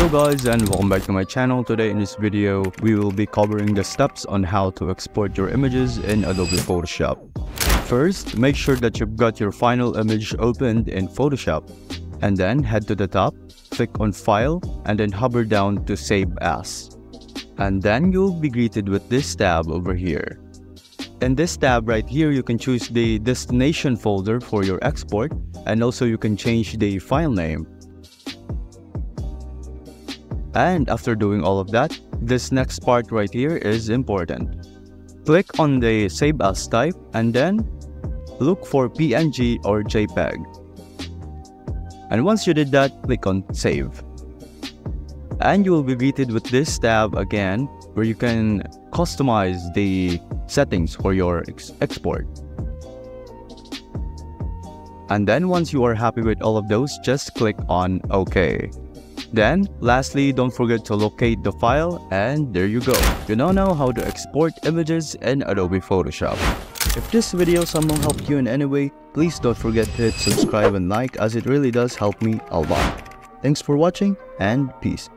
Hello guys and welcome back to my channel. Today in this video, we will be covering the steps on how to export your images in Adobe Photoshop. First, make sure that you've got your final image opened in Photoshop. And then head to the top, click on File, and then hover down to Save As. And then you'll be greeted with this tab over here. In this tab right here, you can choose the destination folder for your export, and also you can change the file name. And after doing all of that, this next part right here is important. Click on the Save As type and then look for PNG or JPEG. And once you did that, click on Save. And you will be greeted with this tab again, where you can customize the settings for your export. And then once you are happy with all of those, just click on OK. Then, lastly, don't forget to locate the file, and there you go. You now know how to export images in Adobe Photoshop. If this video somehow helped you in any way, please don't forget to hit subscribe and like, as it really does help me a lot. Thanks for watching, and peace.